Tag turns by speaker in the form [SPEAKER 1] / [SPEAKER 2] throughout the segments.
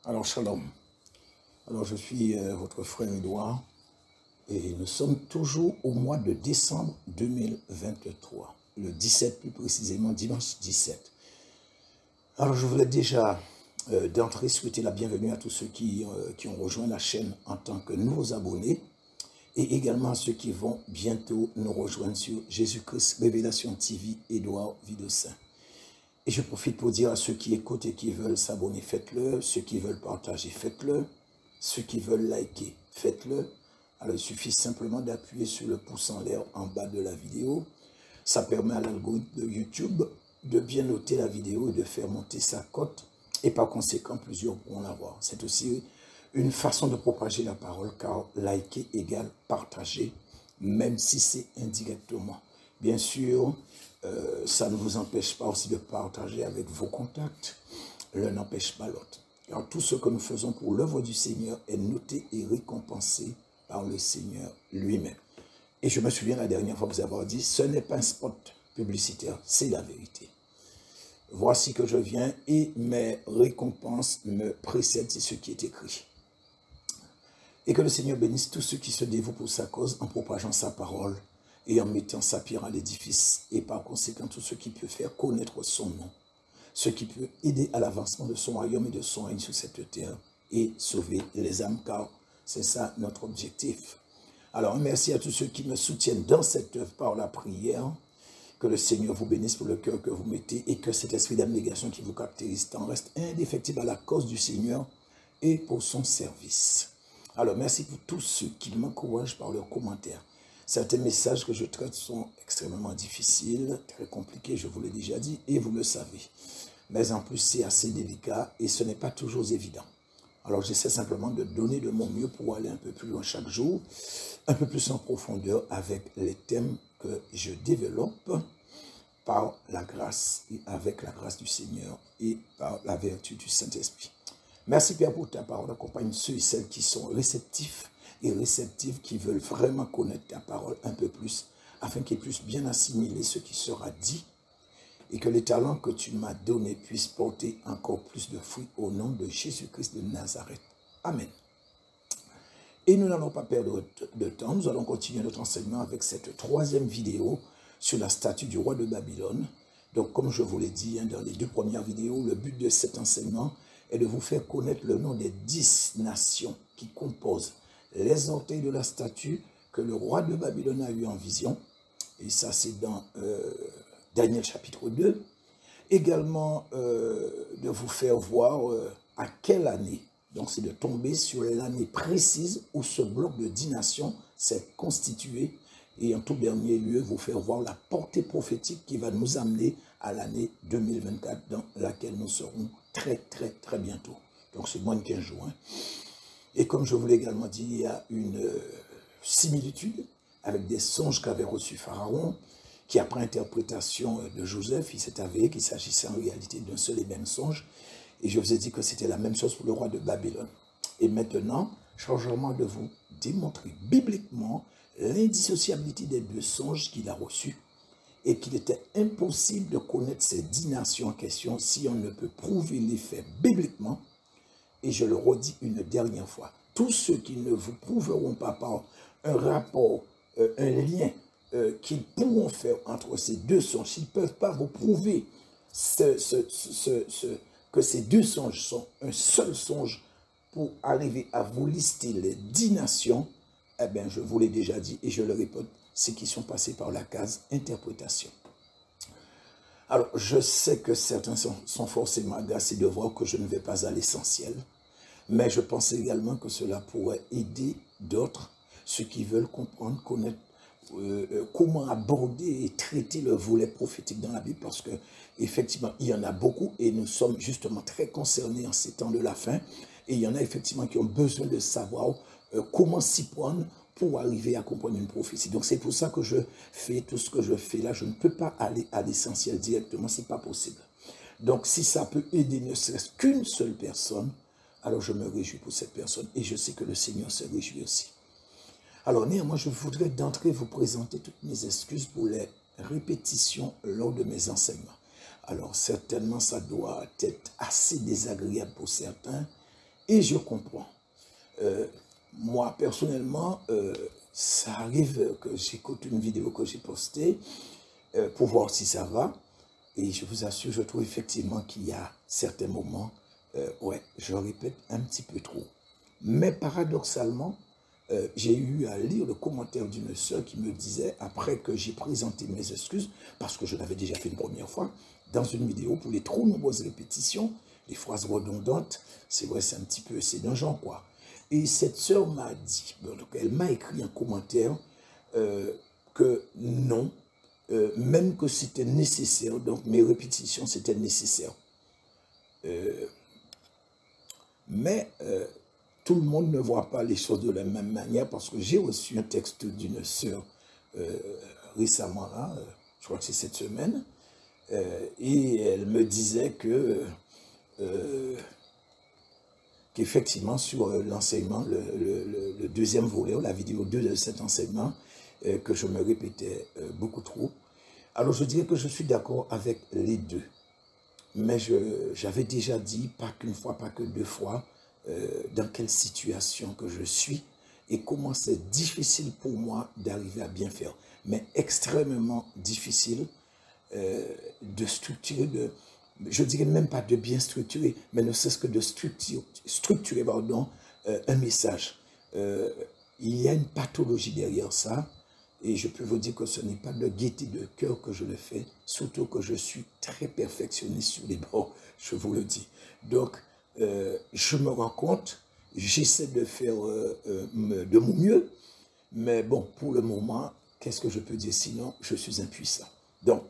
[SPEAKER 1] Alors, shalom. Alors, je suis votre frère Edouard et nous sommes toujours au mois de décembre 2023, le 17 plus précisément, dimanche 17. Alors, je voulais déjà d'entrée souhaiter la bienvenue à tous ceux qui ont rejoint la chaîne en tant que nouveaux abonnés et également à ceux qui vont bientôt nous rejoindre sur Jésus-Christ Révélation TV, Edouard Vidocin. Et je profite pour dire à ceux qui écoutent et qui veulent s'abonner, faites-le. Ceux qui veulent partager, faites-le. Ceux qui veulent liker, faites-le. Alors, il suffit simplement d'appuyer sur le pouce en l'air en bas de la vidéo. Ça permet à l'algorithme de YouTube de bien noter la vidéo et de faire monter sa cote. Et par conséquent, plusieurs pourront la voir. C'est aussi une façon de propager la parole, car liker égale partager, même si c'est indirectement. Bien sûr, ça ne vous empêche pas aussi de partager avec vos contacts. L'un n'empêche pas l'autre. Alors, tout ce que nous faisons pour l'œuvre du Seigneur est noté et récompensé par le Seigneur lui-même. Et je me souviens la dernière fois vous avoir dit, ce n'est pas un spot publicitaire, c'est la vérité. Voici que je viens et mes récompenses me précèdent, c'est ce qui est écrit. Et que le Seigneur bénisse tous ceux qui se dévouent pour sa cause en propageant sa parole et en mettant sa pierre à l'édifice, et par conséquent tout ce qui peut faire connaître son nom, ce qui peut aider à l'avancement de son royaume et de son règne sur cette terre, et sauver les âmes, car c'est ça notre objectif. Alors, merci à tous ceux qui me soutiennent dans cette œuvre par la prière, que le Seigneur vous bénisse pour le cœur que vous mettez, et que cet esprit d'abnégation qui vous caractérise tant reste indéfectible à la cause du Seigneur et pour son service. Alors, merci pour tous ceux qui m'encouragent par leurs commentaires. Certains messages que je traite sont extrêmement difficiles, très compliqués, je vous l'ai déjà dit, et vous le savez. Mais en plus, c'est assez délicat et ce n'est pas toujours évident. Alors, j'essaie simplement de donner de mon mieux pour aller un peu plus loin chaque jour, un peu plus en profondeur avec les thèmes que je développe par la grâce, et avec la grâce du Seigneur et par la vertu du Saint-Esprit. Merci Père pour ta parole. Accompagne ceux et celles qui sont réceptifs et réceptives, qui veulent vraiment connaître ta parole un peu plus, afin qu'ils puissent bien assimiler ce qui sera dit et que les talents que tu m'as donnés puissent porter encore plus de fruits au nom de Jésus-Christ de Nazareth. Amen. Et nous n'allons pas perdre de temps, nous allons continuer notre enseignement avec cette troisième vidéo sur la statue du roi de Babylone. Donc, comme je vous l'ai dit dans les deux premières vidéos, le but de cet enseignement est de vous faire connaître le nom des 10 nations qui composent les orteils de la statue que le roi de Babylone a eu en vision. Et ça, c'est dans Daniel chapitre 2. Également, de vous faire voir à quelle année. Donc, c'est de tomber sur l'année précise où ce bloc de 10 nations s'est constitué. Et en tout dernier lieu, vous faire voir la portée prophétique qui va nous amener à l'année 2024, dans laquelle nous serons très bientôt. Donc, c'est moins de 15 jours. Hein. Et comme je vous l'ai également dit, il y a une similitude avec des songes qu'avait reçus Pharaon, qui après interprétation de Joseph, il s'est avéré qu'il s'agissait en réalité d'un seul et même songe. Et je vous ai dit que c'était la même chose pour le roi de Babylone. Et maintenant, chargement de vous démontrer bibliquement l'indissociabilité des deux songes qu'il a reçus et qu'il était impossible de connaître ces 10 nations en question si on ne peut prouver les faits bibliquement. Et je le redis une dernière fois, tous ceux qui ne vous prouveront pas par un rapport, un lien qu'ils pourront faire entre ces deux songes, s'ils ne peuvent pas vous prouver que ces deux songes sont un seul songe pour arriver à vous lister les 10 nations, eh bien, je vous l'ai déjà dit et je le répète, c'est qu'ils sont passés par la case interprétation. Alors, je sais que certains sont forcément agacés de voir que je ne vais pas à l'essentiel, mais je pense également que cela pourrait aider d'autres, ceux qui veulent comprendre, connaître comment aborder et traiter le volet prophétique dans la Bible, parce que effectivement il y en a beaucoup et nous sommes justement très concernés en ces temps de la fin, et il y en a effectivement qui ont besoin de savoir comment s'y prendre pour arriver à comprendre une prophétie. Donc c'est pour ça que je fais tout ce que je fais là. Je ne peux pas aller à l'essentiel directement, c'est pas possible. Donc si ça peut aider ne serait-ce qu'une seule personne, alors je me réjouis pour cette personne et je sais que le Seigneur se réjouit aussi. Alors néanmoins, je voudrais d'entrée vous présenter toutes mes excuses pour les répétitions lors de mes enseignements. Alors certainement, ça doit être assez désagréable pour certains Et je comprends. Moi, personnellement, ça arrive que j'écoute une vidéo que j'ai postée pour voir si ça va. Et je vous assure, je trouve effectivement qu'il y a certains moments, ouais, je répète un petit peu trop. Mais paradoxalement, j'ai eu à lire le commentaire d'une sœur qui me disait, après que j'ai présenté mes excuses, parce que je l'avais déjà fait une première fois, dans une vidéo, pour les trop nombreuses répétitions, les phrases redondantes, c'est vrai, c'est un petit peu, c'est d'un genre quoi. Et cette sœur m'a dit, donc elle m'a écrit un commentaire que non, même que c'était nécessaire, donc mes répétitions c'était nécessaire. Mais tout le monde ne voit pas les choses de la même manière parce que j'ai reçu un texte d'une sœur récemment là, je crois que c'est cette semaine, et elle me disait que qu'effectivement sur l'enseignement, le deuxième volet, la vidéo 2 de cet enseignement, que je me répétais beaucoup trop. Alors je dirais que je suis d'accord avec les deux. Mais j'avais déjà dit, pas qu'une fois, pas que deux fois, dans quelle situation que je suis et comment c'est difficile pour moi d'arriver à bien faire. Mais extrêmement difficile de structurer, je dirais même pas de bien structurer, mais ne serait-ce que de structurer pardon, un message. Il y a une pathologie derrière ça. Et je peux vous dire que ce n'est pas de gaieté de cœur que je le fais, surtout que je suis très perfectionniste sur les bords, je vous le dis. Donc, je me rends compte, j'essaie de faire de mon mieux, mais bon, pour le moment, qu'est-ce que je peux dire sinon, je suis impuissant. Donc,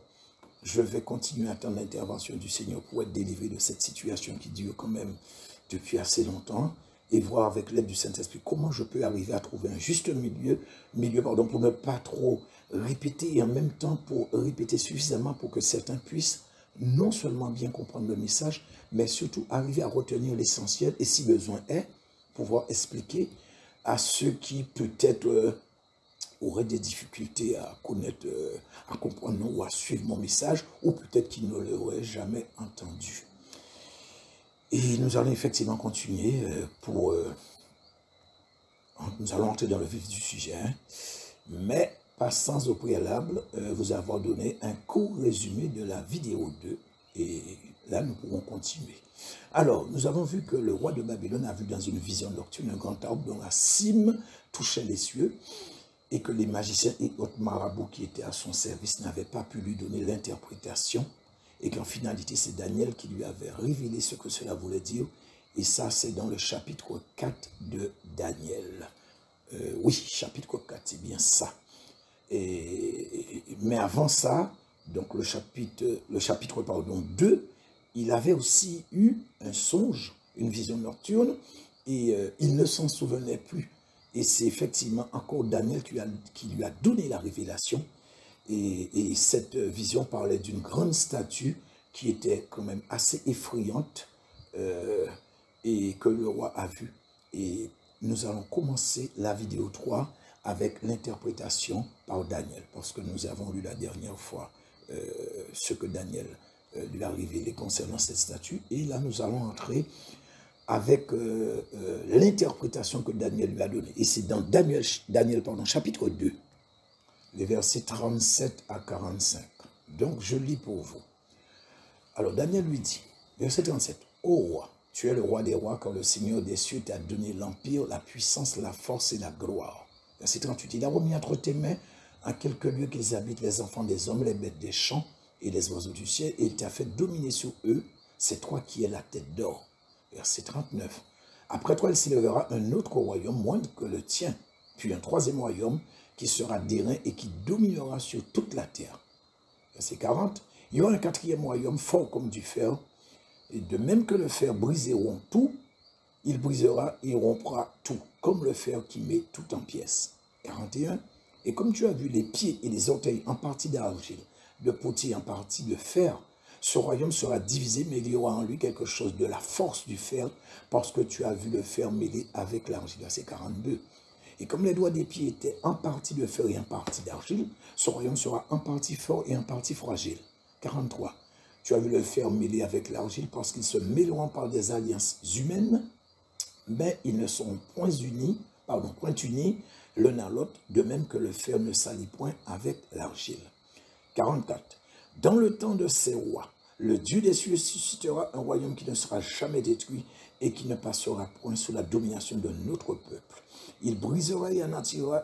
[SPEAKER 1] je vais continuer à attendre l'intervention du Seigneur pour être délivré de cette situation qui dure quand même depuis assez longtemps, et voir avec l'aide du Saint-Esprit comment je peux arriver à trouver un juste milieu pour ne pas trop répéter et en même temps pour répéter suffisamment pour que certains puissent non seulement bien comprendre le message, mais surtout arriver à retenir l'essentiel et si besoin est, pouvoir expliquer à ceux qui peut-être auraient des difficultés à connaître, à comprendre ou à suivre mon message ou peut-être qu'ils ne l'auraient jamais entendu. Et nous allons effectivement continuer nous allons entrer dans le vif du sujet, hein, mais pas sans au préalable vous avoir donné un court résumé de la vidéo 2, et là nous pourrons continuer. Alors, nous avons vu que le roi de Babylone a vu dans une vision nocturne un grand arbre dont la cime touchait les cieux, et que les magiciens et autres marabouts qui étaient à son service n'avaient pas pu lui donner l'interprétation, et qu'en finalité, c'est Daniel qui lui avait révélé ce que cela voulait dire. Et ça, c'est dans le chapitre 4 de Daniel. Oui, chapitre 4, c'est bien ça. Mais avant ça, donc le chapitre 2, il avait aussi eu un songe, une vision nocturne, et il ne s'en souvenait plus. Et c'est effectivement encore Daniel qui lui a donné la révélation. Et cette vision parlait d'une grande statue qui était quand même assez effrayante et que le roi a vue. Et nous allons commencer la vidéo 3 avec l'interprétation par Daniel, parce que nous avons lu la dernière fois ce que Daniel lui a révélé concernant cette statue. Et là, nous allons entrer avec l'interprétation que Daniel lui a donnée. Et c'est dans Daniel chapitre 2. Les versets 37 à 45. Donc, je lis pour vous. Alors, Daniel lui dit, verset 37, « Ô roi, tu es le roi des rois, car le Seigneur des cieux t'a donné l'empire, la puissance, la force et la gloire. » Verset 38, « Il a remis entre tes mains en quelques lieux qu'ils habitent les enfants des hommes, les bêtes des champs et les oiseaux du ciel, et il t'a fait dominer sur eux, c'est toi qui es la tête d'or. » Verset 39, « Après toi, il s'élèvera un autre royaume, moindre que le tien, puis un troisième royaume, qui sera d'airain et qui dominera sur toute la terre. » Verset 40. « Il y aura un quatrième royaume fort comme du fer, et de même que le fer brise et rompt tout, il brisera et rompra tout, comme le fer qui met tout en pièces. » 41. « Et comme tu as vu les pieds et les orteils en partie d'argile, de potier en partie de fer, ce royaume sera divisé, mais il y aura en lui quelque chose de la force du fer, parce que tu as vu le fer mêlé avec l'argile. » Verset 42. Et comme les doigts des pieds étaient en partie de fer et en partie d'argile, ce royaume sera en partie fort et en partie fragile. 43. Tu as vu le fer mêlé avec l'argile parce qu'ils se mêleront par des alliances humaines mais ils ne sont point unis l'un à l'autre, de même que le fer ne s'allie point avec l'argile. 44. Dans le temps de ces rois, le Dieu des cieux suscitera un royaume qui ne sera jamais détruit et qui ne passera point sous la domination d'un autre peuple. Il brisera et anéantira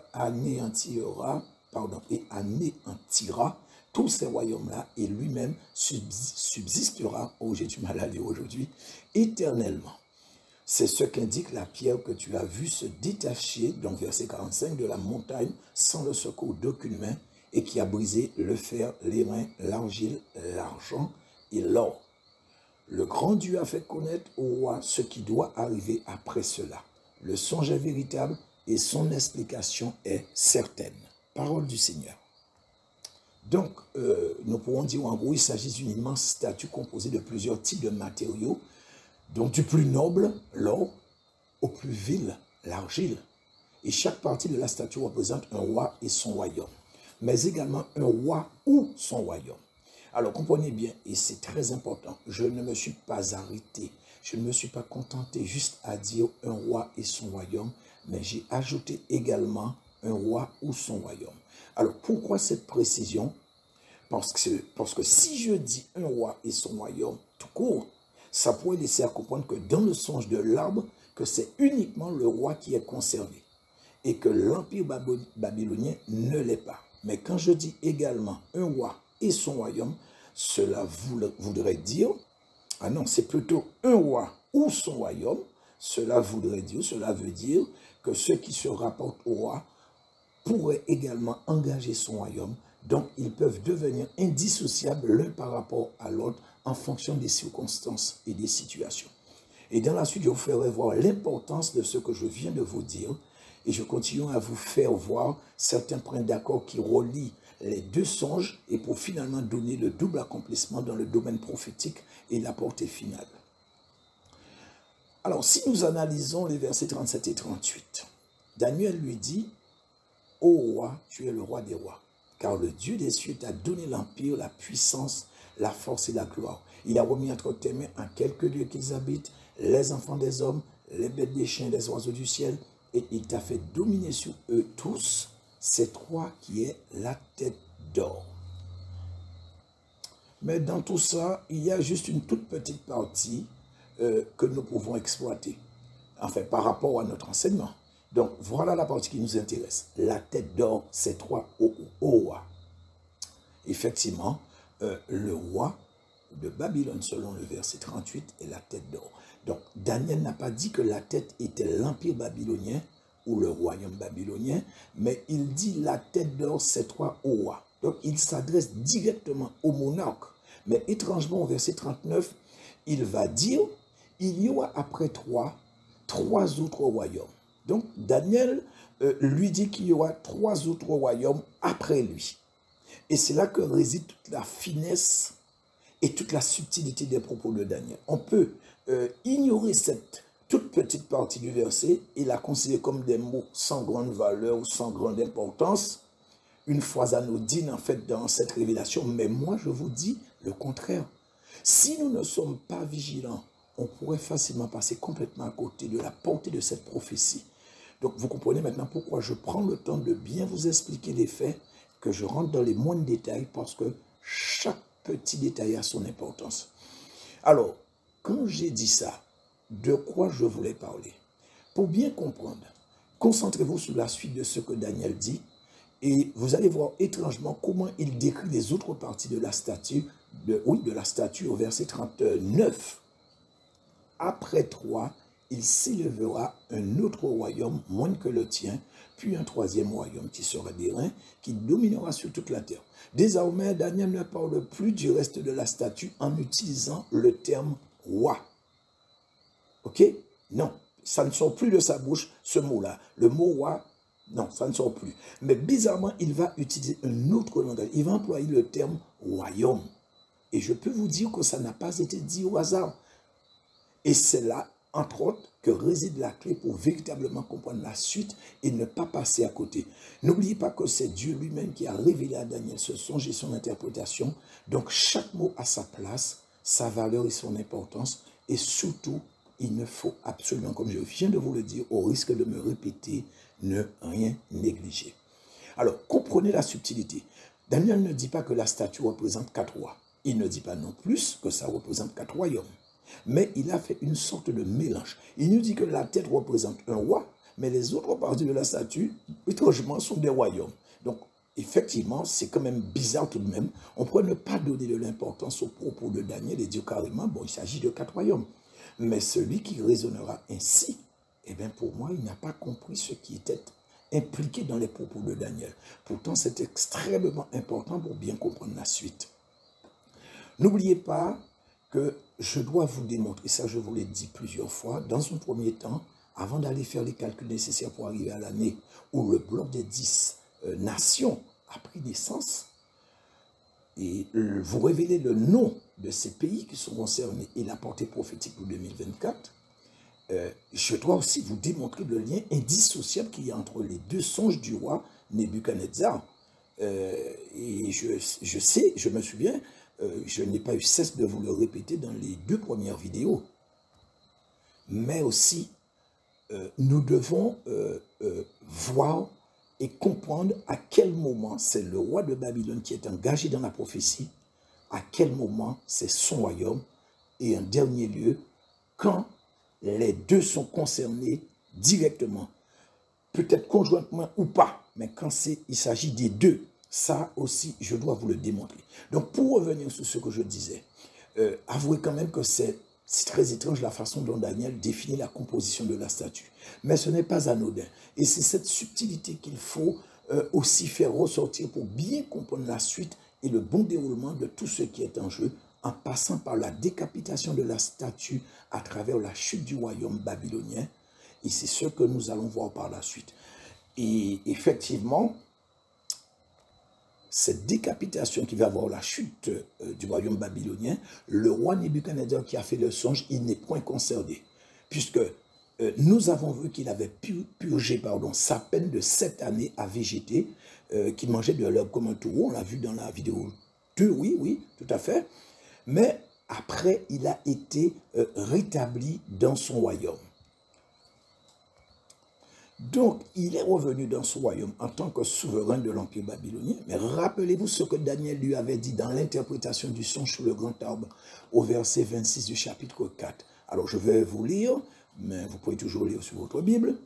[SPEAKER 1] tous ces royaumes-là et lui-même subsistera, j'ai du mal à lire aujourd'hui, éternellement. C'est ce qu'indique la pierre que tu as vue se détacher, donc verset 45, de la montagne sans le secours d'aucune main et qui a brisé le fer, l'airain, l'argile, l'argent et l'or. Le grand Dieu a fait connaître au roi ce qui doit arriver après cela. Le songe est véritable et son explication est certaine. Parole du Seigneur. Donc, nous pourrons dire en gros, il s'agit d'une immense statue composée de plusieurs types de matériaux, donc du plus noble, l'or, au plus vil, l'argile. Et chaque partie de la statue représente un roi et son royaume, mais également un roi ou son royaume. Alors comprenez bien, et c'est très important, je ne me suis pas arrêté, je ne me suis pas contenté juste à dire un roi et son royaume, mais j'ai ajouté également un roi ou son royaume. Alors pourquoi cette précision? Parce que si je dis un roi et son royaume tout court, ça pourrait laisser à comprendre que dans le songe de l'arbre, que c'est uniquement le roi qui est conservé et que l'empire babylonien ne l'est pas. Mais quand je dis également un roi et son royaume, cela voudrait dire, ah non, c'est plutôt un roi ou son royaume, cela veut dire que ceux qui se rapportent au roi pourraient également engager son royaume, donc ils peuvent devenir indissociables l'un par rapport à l'autre en fonction des circonstances et des situations. Et dans la suite, je vous ferai voir l'importance de ce que je viens de vous dire et je continue à vous faire voir certains points d'accord qui relient les deux songes et pour finalement donner le double accomplissement dans le domaine prophétique et la portée finale. Alors, si nous analysons les versets 37 et 38, Daniel lui dit « Ô roi, tu es le roi des rois, car le Dieu des cieux t'a donné l'empire, la puissance, la force et la gloire. Il a remis entre tes mains en quelque lieu qu'ils habitent, les enfants des hommes, les bêtes des chiens, les oiseaux du ciel, et il t'a fait dominer sur eux tous, c'est toi qui es la tête d'or. » Mais dans tout ça, il y a juste une toute petite partie que nous pouvons exploiter, enfin par rapport à notre enseignement. Donc voilà la partie qui nous intéresse. La tête d'or, c'est toi, ô roi. Effectivement, le roi de Babylone, selon le verset 38, est la tête d'or. Donc Daniel n'a pas dit que la tête était l'empire babylonien ou le royaume babylonien, mais il dit la tête d'or, c'est toi, ô roi. Donc il s'adresse directement au monarque. Mais étrangement, au verset 39, il va dire, il y aura après trois autres royaumes. Donc Daniel lui dit qu'il y aura trois autres royaumes après lui. Et c'est là que réside toute la finesse et toute la subtilité des propos de Daniel. On peut ignorer cette toute petite partie du verset et la considérer comme des mots sans grande valeur ou sans grande importance, une phrase anodine en fait dans cette révélation. Mais moi je vous dis le contraire. Si nous ne sommes pas vigilants, on pourrait facilement passer complètement à côté de la portée de cette prophétie. Donc vous comprenez maintenant pourquoi je prends le temps de bien vous expliquer les faits, que je rentre dans les moindres détails parce que chaque petit détail a son importance. Alors, quand j'ai dit ça, de quoi je voulais parler? Pour bien comprendre, concentrez-vous sur la suite de ce que Daniel dit et vous allez voir étrangement comment il décrit les autres parties de la statue, de la statue au verset 39. Après trois, il s'élèvera un autre royaume moindre que le tien, puis un troisième royaume qui sera d'airain, qui dominera sur toute la terre. Désormais, Daniel ne parle plus du reste de la statue en utilisant le terme roi. Ok? Non, ça ne sort plus de sa bouche, ce mot-là. Le mot roi, non, ça ne sort plus. Mais bizarrement, il va utiliser un autre langage. Il va employer le terme royaume. Et je peux vous dire que ça n'a pas été dit au hasard. Et c'est là, entre autres, que réside la clé pour véritablement comprendre la suite et ne pas passer à côté. N'oubliez pas que c'est Dieu lui-même qui a révélé à Daniel ce songe et son interprétation. Donc chaque mot a sa place, sa valeur et son importance. Et surtout, il ne faut absolument, comme je viens de vous le dire, au risque de me répéter, ne rien négliger. Alors, comprenez la subtilité. Daniel ne dit pas que la statue représente 4 rois. Il ne dit pas non plus que ça représente 4 royaumes. Mais il a fait une sorte de mélange. Il nous dit que la tête représente un roi, mais les autres parties de la statue, étrangement, sont des royaumes. Donc, effectivement, c'est quand même bizarre tout de même. On pourrait ne pas donner de l'importance aux propos de Daniel et dire carrément, bon, il s'agit de 4 royaumes. Mais celui qui raisonnera ainsi, eh bien, pour moi, il n'a pas compris ce qui était impliqué dans les propos de Daniel. Pourtant, c'est extrêmement important pour bien comprendre la suite. N'oubliez pas que je dois vous démontrer, ça je vous l'ai dit plusieurs fois, dans un premier temps, avant d'aller faire les calculs nécessaires pour arriver à l'année où le bloc des 10 nations a pris naissance, et vous révélez le nom de ces pays qui sont concernés et la portée prophétique pour 2024, je dois aussi vous démontrer le lien indissociable qu'il y a entre les 2 songes du roi Nebuchadnezzar. Et je me souviens, je n'ai pas eu cesse de vous le répéter dans les 2 premières vidéos. Mais aussi, nous devons voir et comprendre à quel moment c'est le roi de Babylone qui est engagé dans la prophétie, à quel moment c'est son royaume, et en dernier lieu, quand les 2 sont concernés directement, peut-être conjointement ou pas, mais quand il s'agit des 2, ça aussi, je dois vous le démontrer. Donc, pour revenir sur ce que je disais, avouez quand même que c'est très étrange la façon dont Daniel définit la composition de la statue. Mais ce n'est pas anodin. Et c'est cette subtilité qu'il faut aussi faire ressortir pour bien comprendre la suite et le bon déroulement de tout ce qui est en jeu, en passant par la décapitation de la statue à travers la chute du royaume babylonien. Et c'est ce que nous allons voir par la suite. Et effectivement, cette décapitation qui va avoir la chute du royaume babylonien, le roi Nebuchadnezzar qui a fait le songe, il n'est point concerné. Puisque nous avons vu qu'il avait purgé sa peine de 7 années à végéter, qu'il mangeait de l'herbe comme un taureau, on l'a vu dans la vidéo 2, oui, tout à fait. Mais après, il a été rétabli dans son royaume. Donc, il est revenu dans son royaume en tant que souverain de l'Empire babylonien. Mais rappelez-vous ce que Daniel lui avait dit dans l'interprétation du songe sur le grand arbre, au verset 26 du chapitre 4. Alors, je vais vous lire, mais vous pouvez toujours lire sur votre Bible.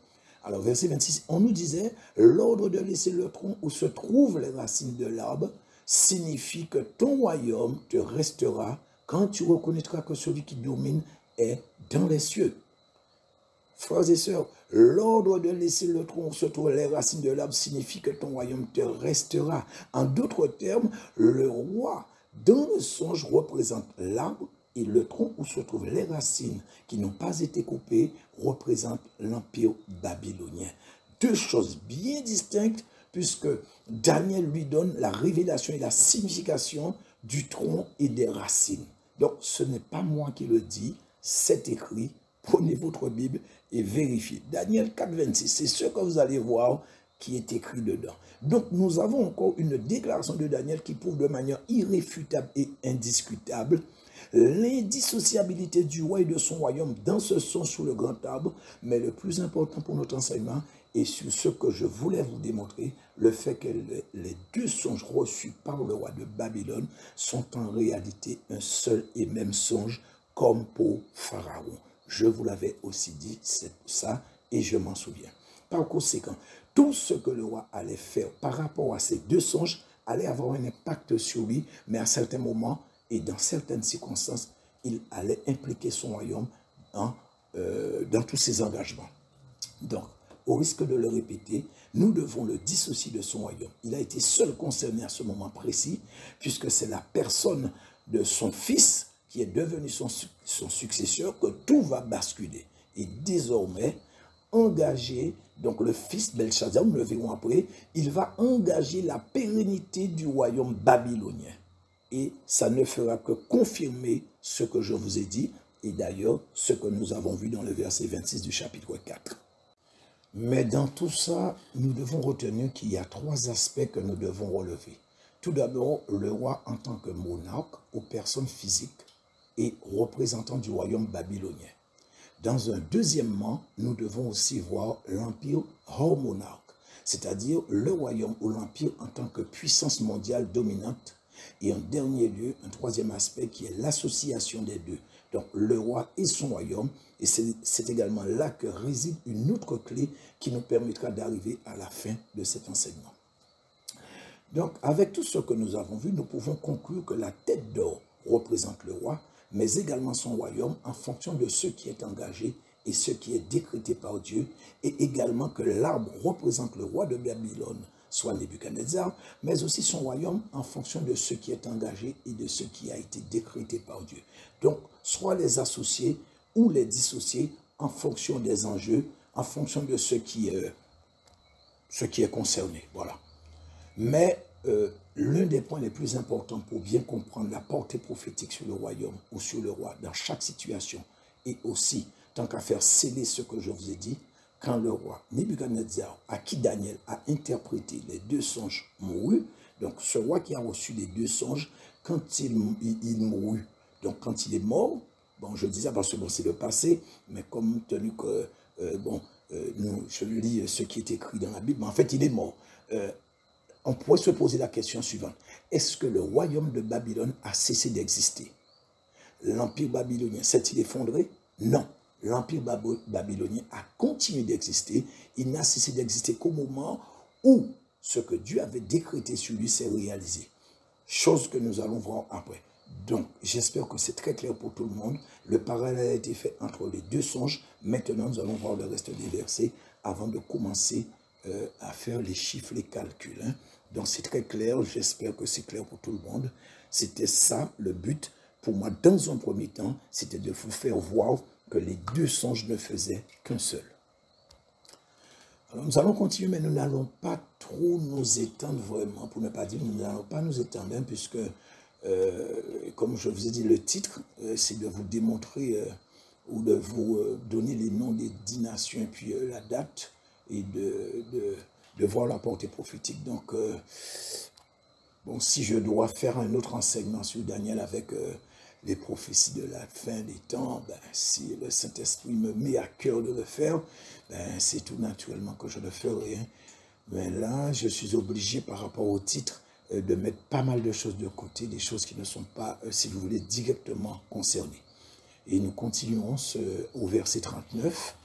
[SPEAKER 1] Alors, verset 26, on nous disait, l'ordre de laisser le tronc où se trouvent les racines de l'arbre signifie que ton royaume te restera quand tu reconnaîtras que celui qui domine est dans les cieux. Frères et sœurs, l'ordre de laisser le tronc où se trouvent les racines de l'arbre signifie que ton royaume te restera. En d'autres termes, le roi, dans le songe, représente l'arbre et le tronc où se trouvent les racines qui n'ont pas été coupées représentent l'empire babylonien. 2 choses bien distinctes puisque Daniel lui donne la révélation et la signification du tronc et des racines. Donc, ce n'est pas moi qui le dis, c'est écrit. Prenez votre Bible et vérifiez. Daniel 4, 26, c'est ce que vous allez voir qui est écrit dedans. Donc, nous avons encore une déclaration de Daniel qui prouve de manière irréfutable et indiscutable l'indissociabilité du roi et de son royaume dans ce son sous le grand arbre. Mais le plus important pour notre enseignement, et sur ce que je voulais vous démontrer, le fait que les 2 songes reçus par le roi de Babylone sont en réalité un seul et même songe, comme pour Pharaon. Je vous l'avais aussi dit, c'est ça, et je m'en souviens. Par conséquent, tout ce que le roi allait faire par rapport à ces 2 songes allait avoir un impact sur lui, mais à certains moments et dans certaines circonstances, il allait impliquer son royaume dans tous ses engagements. Donc, au risque de le répéter, nous devons le dissocier de son royaume. Il a été seul concerné à ce moment précis, puisque c'est la personne de son fils qui est devenu son successeur que tout va basculer. Et désormais, engager, donc le fils Belshazzar, nous le verrons après, il va engager la pérennité du royaume babylonien. Et ça ne fera que confirmer ce que je vous ai dit, et d'ailleurs ce que nous avons vu dans le verset 26 du chapitre 4. Mais dans tout ça, nous devons retenir qu'il y a 3 aspects que nous devons relever. Tout d'abord, le roi en tant que monarque ou personne physique et représentant du royaume babylonien. Dans un deuxièmement, nous devons aussi voir l'empire hormonal, c'est-à-dire le royaume ou l'empire en tant que puissance mondiale dominante. Et en dernier lieu, un troisième aspect qui est l'association des deux. Donc le roi et son royaume, et c'est également là que réside une autre clé qui nous permettra d'arriver à la fin de cet enseignement. Donc avec tout ce que nous avons vu, nous pouvons conclure que la tête d'or représente le roi, mais également son royaume en fonction de ce qui est engagé et ce qui est décrété par Dieu, et également que l'arbre représente le roi de Babylone, soit Nebuchadnezzar, mais aussi son royaume en fonction de ce qui est engagé et de ce qui a été décrété par Dieu. Donc, soit les associer ou les dissocier en fonction des enjeux, en fonction de ce qui est concerné. Voilà. Mais l'un des points les plus importants pour bien comprendre la portée prophétique sur le royaume ou sur le roi dans chaque situation, et aussi, tant qu'à faire sceller ce que je vous ai dit, quand le roi Nebuchadnezzar, à qui Daniel a interprété les deux songes, mourut, donc ce roi qui a reçu les deux songes, quand il mourut, donc quand il est mort, bon, je dis ça parce que bon, c'est le passé, mais comme tenu que, je lis ce qui est écrit dans la Bible, mais en fait, il est mort. On pourrait se poser la question suivante. Est-ce que le royaume de Babylone a cessé d'exister? L'empire babylonien s'est-il effondré? Non. L'empire babylonien a continué d'exister. Il n'a cessé d'exister qu'au moment où ce que Dieu avait décrété sur lui s'est réalisé. Chose que nous allons voir après. Donc, j'espère que c'est très clair pour tout le monde. Le parallèle a été fait entre les deux songes. Maintenant, nous allons voir le reste des versets avant de commencer à faire les chiffres, les calculs. Hein. Donc, c'est très clair. J'espère que c'est clair pour tout le monde. C'était ça, le but. Pour moi, dans un premier temps, c'était de vous faire voir que les deux songes ne faisaient qu'un seul. Alors, nous allons continuer, mais nous n'allons pas trop nous étendre vraiment, pour ne pas dire, nous n'allons pas nous étendre, hein, puisque, comme je vous ai dit, le titre, c'est de vous démontrer ou de vous donner les noms des 10 nations, et puis la date, et de voir la portée prophétique. Donc, bon, si je dois faire un autre enseignement sur Daniel avec les prophéties de la fin des temps, ben, si le Saint-Esprit me met à cœur de le faire, ben, c'est tout naturellement que je le ferai. Hein. Mais là, je suis obligé par rapport au titre de mettre pas mal de choses de côté, des choses qui ne sont pas, si vous voulez, directement concernées. Et nous continuerons au verset 39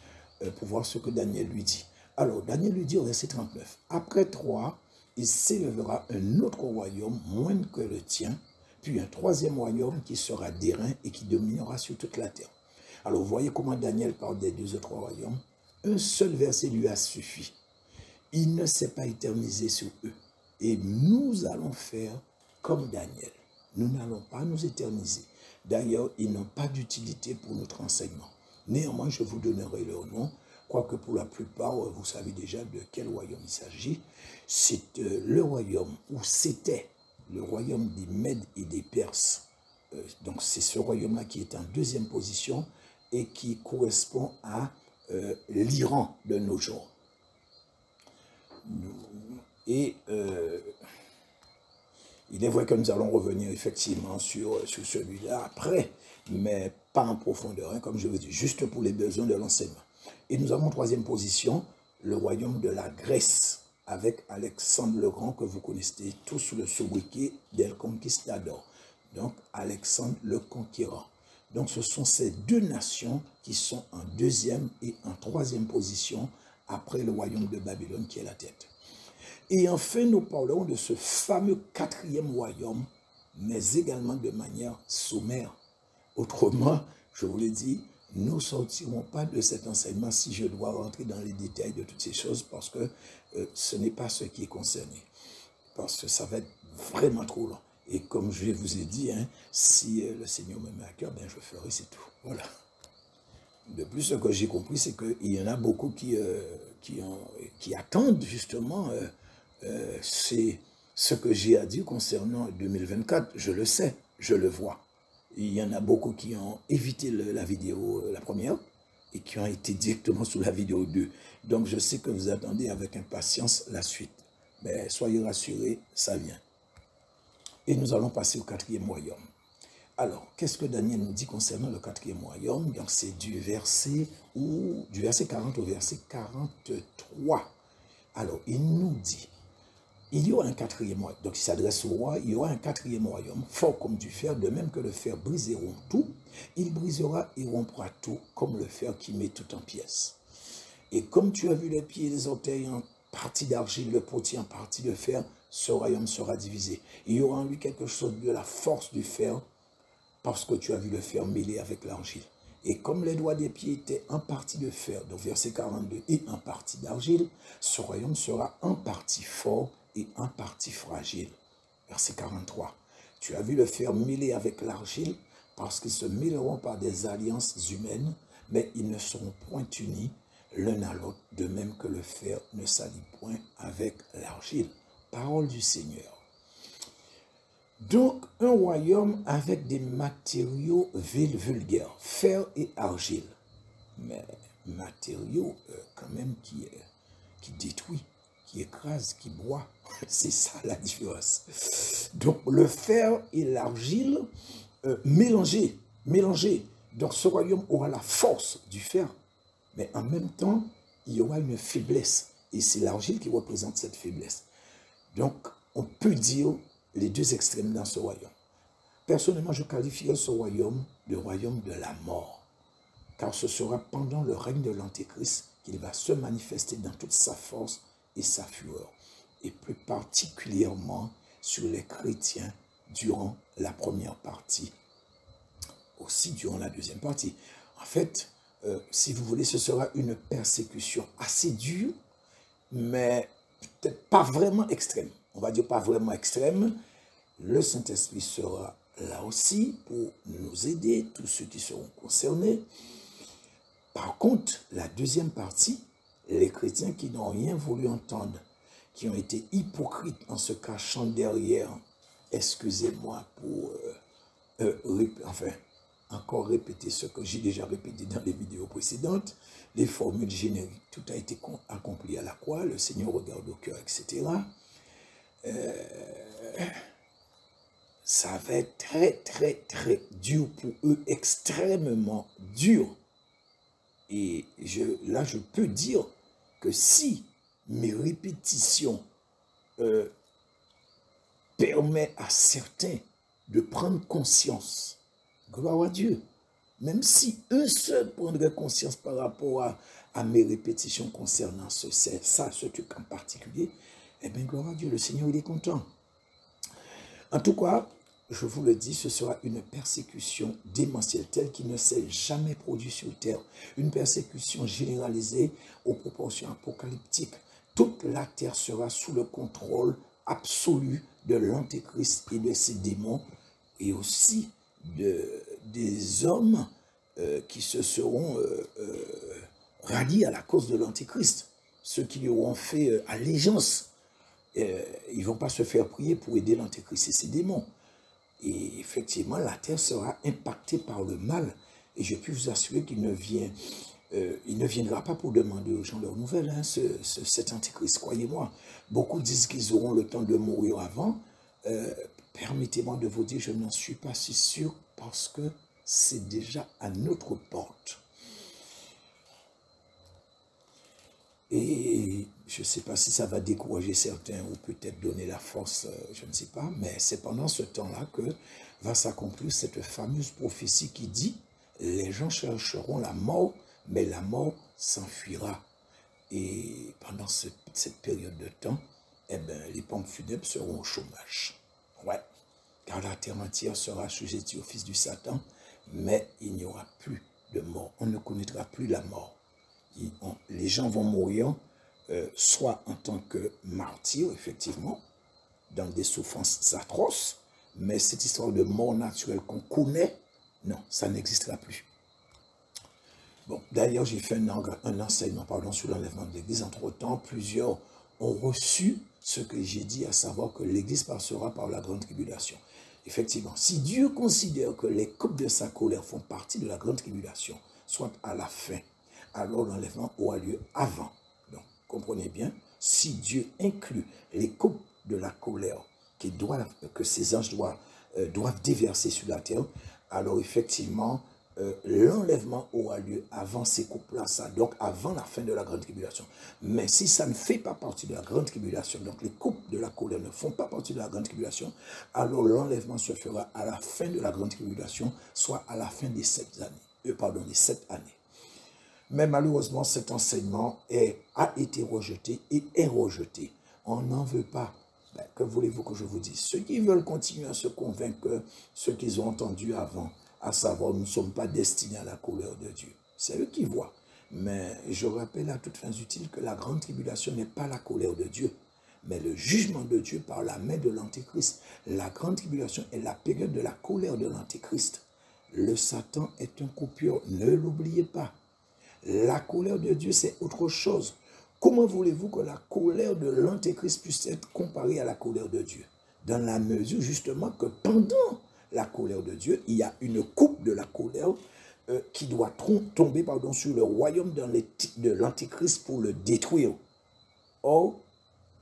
[SPEAKER 1] pour voir ce que Daniel lui dit. Alors, Daniel lui dit au verset 39, « Après Troie, il s'élèvera un autre royaume moindre que le tien, puis un troisième royaume qui sera d'airain et qui dominera sur toute la terre. » Alors, vous voyez comment Daniel parle des deux autres royaumes. Un seul verset lui a suffi. Il ne s'est pas éternisé sur eux. Et nous allons faire comme Daniel. Nous n'allons pas nous éterniser. D'ailleurs, ils n'ont pas d'utilité pour notre enseignement. Néanmoins, je vous donnerai leur nom, quoique pour la plupart, vous savez déjà de quel royaume il s'agit. C'est le royaume, ou c'était le royaume des Mèdes et des Perses. Donc c'est ce royaume-là qui est en deuxième position et qui correspond à l'Iran de nos jours. Et il est vrai que nous allons revenir effectivement sur celui-là après, mais pas en profondeur, hein, comme je vous dis, juste pour les besoins de l'enseignement. Et nous avons en troisième position le royaume de la Grèce, avec Alexandre le Grand, que vous connaissez tous sous le sobriquet d'El Conquistador. Donc, Alexandre le Conquérant. Donc, ce sont ces deux nations qui sont en deuxième et en troisième position après le royaume de Babylone qui est la tête. Et enfin, nous parlerons de ce fameux quatrième royaume, mais également de manière sommaire. Autrement, je vous l'ai dit, nous ne sortirons pas de cet enseignement si je dois rentrer dans les détails de toutes ces choses, parce que ce n'est pas ce qui est concerné. Parce que ça va être vraiment trop long. Et comme je vous ai dit, hein, si le Seigneur me met à cœur, ben je ferai, c'est tout. Voilà. De plus, ce que j'ai compris, c'est qu'il y en a beaucoup qui attendent justement c'est ce que j'ai à dire concernant 2024. Je le sais, je le vois. Il y en a beaucoup qui ont évité la vidéo, la première, et qui ont été directement sous la vidéo 2. Donc, je sais que vous attendez avec impatience la suite. Mais soyez rassurés, ça vient. Et nous allons passer au quatrième royaume. Alors, qu'est-ce que Daniel nous dit concernant le quatrième royaume? Donc, c'est du verset 40 au verset 43. Alors, il nous dit, il y aura un quatrième royaume. Donc, il s'adresse au roi, il y aura un quatrième royaume, fort comme du fer, de même que le fer brise et rompt tout. Il brisera et rompra tout, comme le fer qui met tout en pièces. Et comme tu as vu les pieds et les orteils en partie d'argile, le potier en partie de fer, ce royaume sera divisé. Il y aura en lui quelque chose de la force du fer, parce que tu as vu le fer mêlé avec l'argile. Et comme les doigts des pieds étaient en partie de fer, donc verset 42, et en partie d'argile, ce royaume sera en partie fort et en partie fragile. Verset 43. Tu as vu le fer mêlé avec l'argile, parce qu'ils se mêleront par des alliances humaines, mais ils ne seront point unis l'un à l'autre, de même que le fer ne s'allie point avec l'argile. Parole du Seigneur. Donc, un royaume avec des matériaux vulgaires, fer et argile, mais matériaux quand même qui détruit, qui écrase, qui boit. C'est ça la différence. Donc, le fer et l'argile mélangés. Donc, ce royaume aura la force du fer, mais en même temps, il y aura une faiblesse. Et c'est l'argile qui représente cette faiblesse. Donc, on peut dire les deux extrêmes dans ce royaume. Personnellement, je qualifierais ce royaume de royaume de la mort, car ce sera pendant le règne de l'Antéchrist qu'il va se manifester dans toute sa force et sa fureur, et plus particulièrement sur les chrétiens durant la première partie, aussi durant la deuxième partie. En fait, si vous voulez, ce sera une persécution assez dure, mais peut-être pas vraiment extrême. On va dire pas vraiment extrême. Le Saint-Esprit sera là aussi pour nous aider, tous ceux qui seront concernés. Par contre, la deuxième partie, les chrétiens qui n'ont rien voulu entendre, qui ont été hypocrites en se cachant derrière, excusez-moi pour encore répéter ce que j'ai déjà répété dans les vidéos précédentes, les formules génériques, tout a été accompli à la croix, le Seigneur regarde au cœur, etc. Ça va être très dur pour eux, extrêmement dur. Et là, je peux dire que si mes répétitions permettent à certains de prendre conscience, gloire à Dieu, même si eux seuls prendraient conscience par rapport à mes répétitions concernant ce truc en particulier, eh bien, gloire à Dieu, le Seigneur, il est content. En tout cas, je vous le dis, ce sera une persécution démentielle telle qui ne s'est jamais produite sur terre. Une persécution généralisée aux proportions apocalyptiques. Toute la terre sera sous le contrôle absolu de l'Antéchrist et de ses démons, et aussi des hommes qui se seront ralliés à la cause de l'Antéchrist. Ceux qui lui auront fait allégeance. Ils ne vont pas se faire prier pour aider l'Antéchrist et ses démons. Et effectivement, la terre sera impactée par le mal. Et je puis vous assurer qu'il ne viendra pas pour demander aux gens leurs nouvelles, hein, cet Antéchrist, croyez-moi. Beaucoup disent qu'ils auront le temps de mourir avant. Permettez-moi de vous dire, je n'en suis pas si sûr parce que c'est déjà à notre porte. Et je ne sais pas si ça va décourager certains ou peut-être donner la force, je ne sais pas, mais c'est pendant ce temps-là que va s'accomplir cette fameuse prophétie qui dit « Les gens chercheront la mort, mais la mort s'enfuira. » Et pendant cette période de temps, eh ben, les pompes funèbres seront au chômage. Ouais, car la terre entière sera assujettie au fils du Satan, mais il n'y aura plus de mort. On ne connaîtra plus la mort. Les gens vont mourir soit en tant que martyrs, effectivement, dans des souffrances atroces, mais cette histoire de mort naturelle qu'on connaît, non, ça n'existera plus. Bon, d'ailleurs, j'ai fait un enseignement sur l'enlèvement de l'Église. Entre-temps, plusieurs ont reçu ce que j'ai dit, à savoir que l'Église passera par la grande tribulation. Effectivement, si Dieu considère que les coupes de sa colère font partie de la grande tribulation, soit à la fin, alors l'enlèvement aura lieu avant. Donc, comprenez bien, si Dieu inclut les coupes de la colère que ces anges doivent doivent déverser sur la terre, alors effectivement, l'enlèvement aura lieu avant ces coupes-là, donc avant la fin de la grande tribulation. Mais si ça ne fait pas partie de la grande tribulation, donc les coupes de la colère ne font pas partie de la grande tribulation, alors l'enlèvement se fera à la fin de la grande tribulation, soit à la fin des 7 années. Des 7 années. Mais malheureusement, cet enseignement a été rejeté et est rejeté. On n'en veut pas. Ben, que voulez-vous que je vous dise? Ceux qui veulent continuer à se convaincre que ce qu'ils ont entendu avant, à savoir, nous ne sommes pas destinés à la colère de Dieu. C'est eux qui voient. Mais je rappelle à toutes fins utiles que la grande tribulation n'est pas la colère de Dieu, mais le jugement de Dieu par la main de l'Antéchrist. La grande tribulation est la période de la colère de l'Antéchrist. Le Satan est un coupure, ne l'oubliez pas. La colère de Dieu, c'est autre chose. Comment voulez-vous que la colère de l'Antéchrist puisse être comparée à la colère de Dieu? Dans la mesure justement que pendant la colère de Dieu, il y a une coupe de la colère qui doit tomber sur le royaume de l'Antéchrist pour le détruire. Or,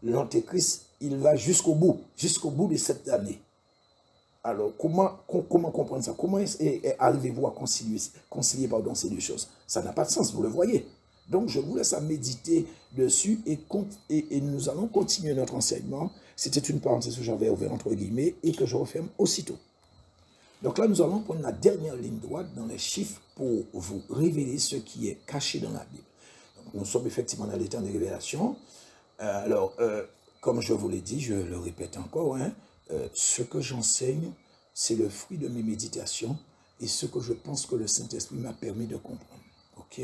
[SPEAKER 1] l'Antéchrist, il va jusqu'au bout de cette année. Alors, comment comprendre ça? Comment arrivez-vous à concilier ces deux choses? Ça n'a pas de sens, vous le voyez. Donc, je vous laisse à méditer dessus et nous allons continuer notre enseignement. C'était une parenthèse que j'avais ouverte entre guillemets et que je referme aussitôt. Donc là, nous allons prendre la dernière ligne droite dans les chiffres pour vous révéler ce qui est caché dans la Bible. Donc, nous sommes effectivement dans les temps des révélations. Comme je vous l'ai dit, je le répète encore, ce que j'enseigne, c'est le fruit de mes méditations et ce que je pense que le Saint-Esprit m'a permis de comprendre. Ok?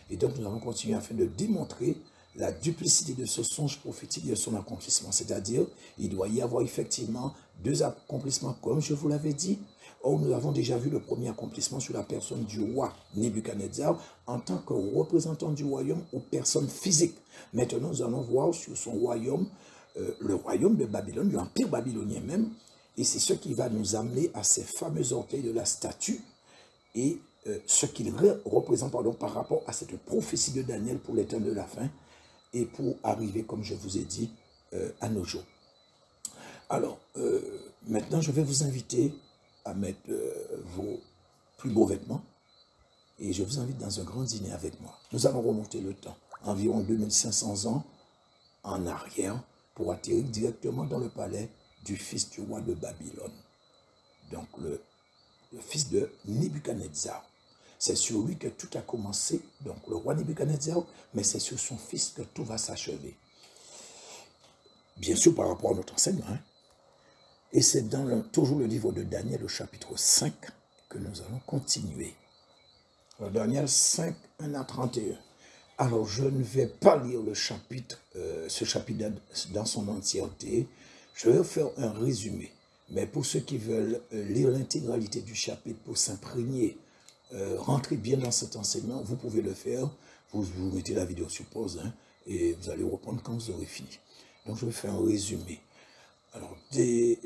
[SPEAKER 1] Et donc, nous allons continuer afin de démontrer la duplicité de ce songe prophétique et de son accomplissement. C'est-à-dire, il doit y avoir effectivement 2 accomplissements, comme je vous l'avais dit. Or, nous avons déjà vu le premier accomplissement sur la personne du roi Nebuchadnezzar en tant que représentant du royaume aux personnes physiques. Maintenant, nous allons voir sur son royaume, le royaume de Babylone, l'empire babylonien même, et c'est ce qui va nous amener à ces fameux orteils de la statue et ce qu'il représente par rapport à cette prophétie de Daniel pour les temps de la fin et pour arriver, comme je vous ai dit, à nos jours. Alors, maintenant, je vais vous inviter à mettre vos plus beaux vêtements et je vous invite dans un grand dîner avec moi. Nous allons remonter le temps, environ 2500 ans en arrière, pour atterrir directement dans le palais du fils du roi de Babylone. Donc, le fils de Nebuchadnezzar. C'est sur lui que tout a commencé, donc le roi Nebuchadnezzar, mais c'est sur son fils que tout va s'achever. Bien sûr, par rapport à notre enseignement. Et c'est dans toujours le livre de Daniel, au chapitre 5, que nous allons continuer. Alors, Daniel 5, 1 à 31. Alors, je ne vais pas lire le chapitre, ce chapitre dans son entièreté. Je vais faire un résumé. Mais pour ceux qui veulent lire l'intégralité du chapitre pour s'imprégner, rentrer bien dans cet enseignement, vous pouvez le faire. Vous mettez la vidéo sur pause et vous allez reprendre quand vous aurez fini. Donc, je vais faire un résumé. Alors, des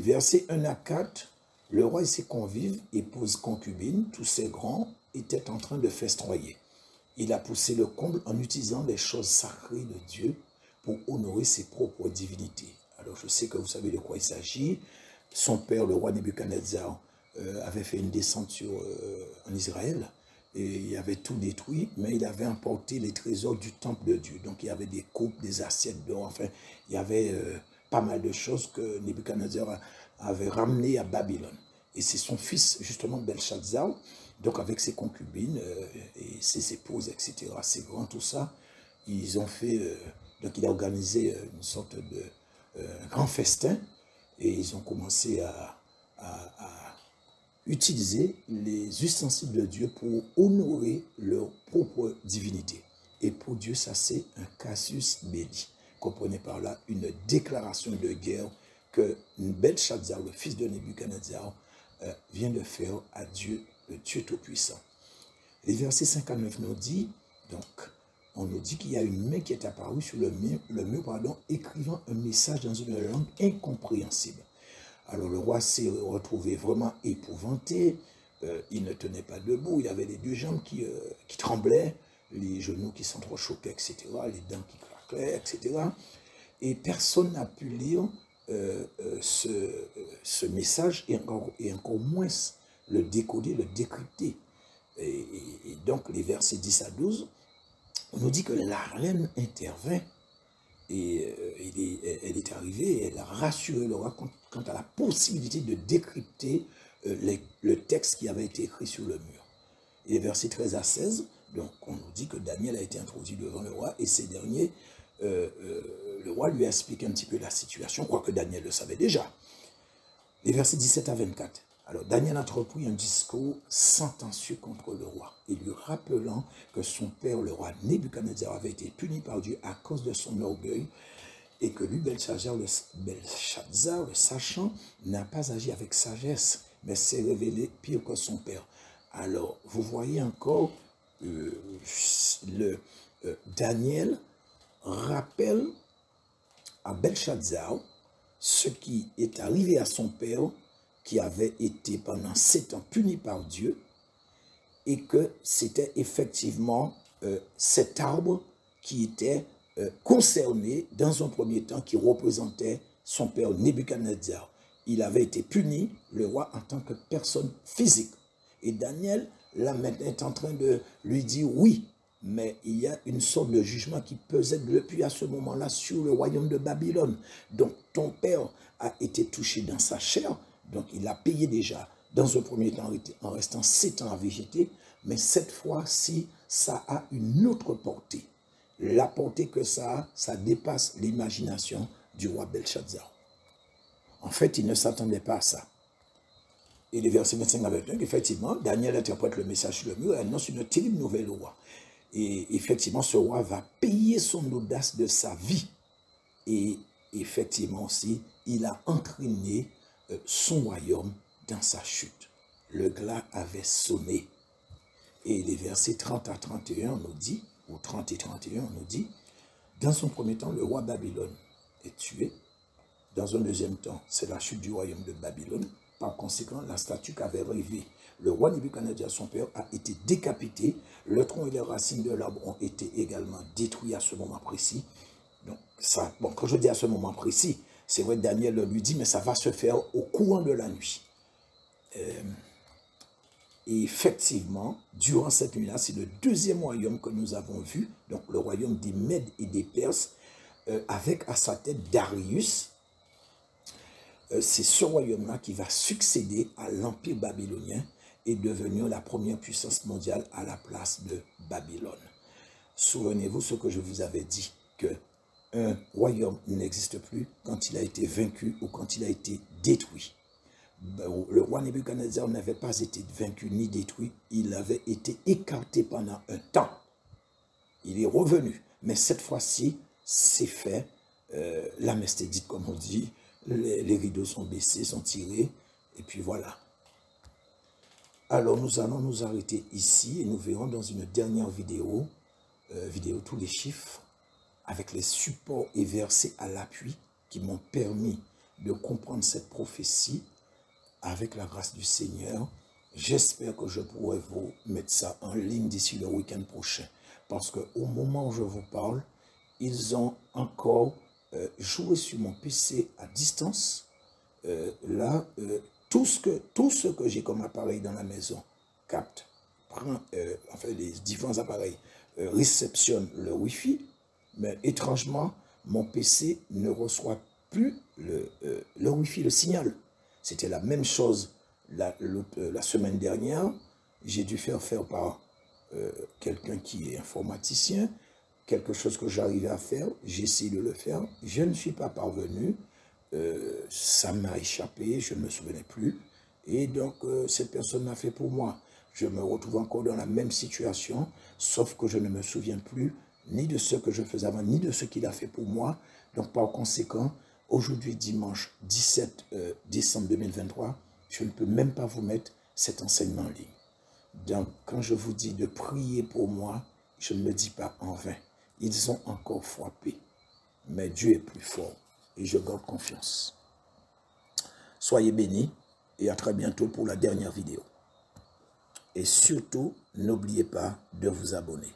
[SPEAKER 1] versets 1 à 4, le roi et ses convives, épouse concubine, tous ses grands, étaient en train de festoyer. Il a poussé le comble en utilisant les choses sacrées de Dieu pour honorer ses propres divinités. Alors, je sais que vous savez de quoi il s'agit. Son père, le roi Nebuchadnezzar, avait fait une descente en Israël et il avait tout détruit, mais il avait emporté les trésors du temple de Dieu. Donc, il y avait des coupes, des assiettes d'or, enfin, il y avait pas mal de choses que Nebuchadnezzar avait ramenées à Babylone. Et c'est son fils, justement, Belshazzar, donc avec ses concubines et ses épouses, etc., ses grands, tout ça, ils ont fait, donc il a organisé une sorte de grand festin et ils ont commencé à utiliser les ustensiles de Dieu pour honorer leur propre divinité. Et pour Dieu, ça c'est un casus belli. Comprenez par là une déclaration de guerre que Belshazzar, le fils de Nebuchadnezzar, vient de faire à Dieu, le Dieu Tout-Puissant. Les versets 5 à 9 nous dit, donc, on nous dit qu'il y a une main qui est apparue sur le mur, écrivant un message dans une langue incompréhensible. Alors le roi s'est retrouvé vraiment épouvanté, il ne tenait pas debout, il avait les 2 jambes qui tremblaient, les genoux qui s'entrechoquaient, etc., les dents qui craquaient, etc. Et personne n'a pu lire ce message et encore moins le décoder, le décrypter. Et donc les versets 10 à 12, on nous dit que la reine intervint et elle est arrivée et elle a rassuré le roi quant à la possibilité de décrypter le texte qui avait été écrit sur le mur. Et les versets 13 à 16, donc on nous dit que Daniel a été introduit devant le roi et ces derniers, le roi lui a expliqué un petit peu la situation, quoique Daniel le savait déjà. Les versets 17 à 24. Alors Daniel entreprit un discours sentencieux contre le roi et lui rappelant que son père, le roi Nebuchadnezzar, avait été puni par Dieu à cause de son orgueil et que lui, Belshazzar, le sachant, n'a pas agi avec sagesse, mais s'est révélé pire que son père. Alors, vous voyez encore, Daniel rappelle à Belshazzar ce qui est arrivé à son père, qui avait été pendant 7 ans puni par Dieu, et que c'était effectivement cet arbre qui était concerné dans un premier temps, qui représentait son père Nebuchadnezzar. Il avait été puni, le roi, en tant que personne physique. Et Daniel, là maintenant, est en train de lui dire oui, mais il y a une sorte de jugement qui pesait depuis à ce moment-là sur le royaume de Babylone. Donc ton père a été touché dans sa chair, donc il a payé déjà dans un premier temps en restant 7 ans à végéter, mais cette fois-ci, ça a une autre portée. La portée que ça dépasse l'imagination du roi Belshazzar. En fait, il ne s'attendait pas à ça. Et les versets 25 à 29, effectivement, Daniel interprète le message sur le mur et annonce une terrible nouvelle au roi. Et effectivement, ce roi va payer son audace de sa vie. Et effectivement aussi, il a entraîné son royaume dans sa chute. Le glas avait sonné. Et les versets 30 à 31 nous dit, ou 30 et 31 nous dit, dans son premier temps, le roi Babylone est tué. Dans un deuxième temps, c'est la chute du royaume de Babylone. Par conséquent, la statue qu'avait rêvée le roi Nebuchadnezzar, son père, a été décapité. Le tronc et les racines de l'arbre ont été également détruits à ce moment précis. Donc, ça, bon, quand je dis à ce moment précis, c'est vrai, Daniel lui dit, mais ça va se faire au courant de la nuit. Et effectivement, durant cette nuit-là, c'est le deuxième royaume que nous avons vu, donc le royaume des Mèdes et des Perses, avec à sa tête Darius. C'est ce royaume-là qui va succéder à l'Empire babylonien et devenir la première puissance mondiale à la place de Babylone. Souvenez-vous ce que je vous avais dit, qu'un royaume n'existe plus quand il a été vaincu ou quand il a été détruit. Le roi Nebuchadnezzar n'avait pas été vaincu ni détruit, il avait été écarté pendant un temps. Il est revenu, mais cette fois-ci, c'est fait, la messe est dite comme on dit, les rideaux sont baissés, sont tirés, et puis voilà. Alors nous allons nous arrêter ici et nous verrons dans une dernière vidéo, tous les chiffres, avec les supports et versets à l'appui qui m'ont permis de comprendre cette prophétie avec la grâce du Seigneur. J'espère que je pourrai vous mettre ça en ligne d'ici le week-end prochain, parce qu'au moment où je vous parle, ils ont encore joué sur mon PC à distance. Tout ce que j'ai comme appareil dans la maison capte, enfin les différents appareils réceptionnent le Wi-Fi, mais étrangement, mon PC ne reçoit plus le Wi-Fi, le signal. C'était la même chose la semaine dernière. J'ai dû faire par quelqu'un qui est informaticien, quelque chose que j'arrivais à faire, j'ai essayé de le faire, je ne suis pas parvenu, ça m'a échappé, je ne me souvenais plus, et donc cette personne l'a fait pour moi. Je me retrouve encore dans la même situation, sauf que je ne me souviens plus ni de ce que je faisais avant, ni de ce qu'il a fait pour moi. Donc par conséquent, aujourd'hui dimanche 17 décembre 2023, je ne peux même pas vous mettre cet enseignement en ligne. Donc quand je vous dis de prier pour moi, je ne le dis pas en vain. Ils ont encore frappé, mais Dieu est plus fort et je garde confiance. Soyez bénis et à très bientôt pour la dernière vidéo. Et surtout, n'oubliez pas de vous abonner.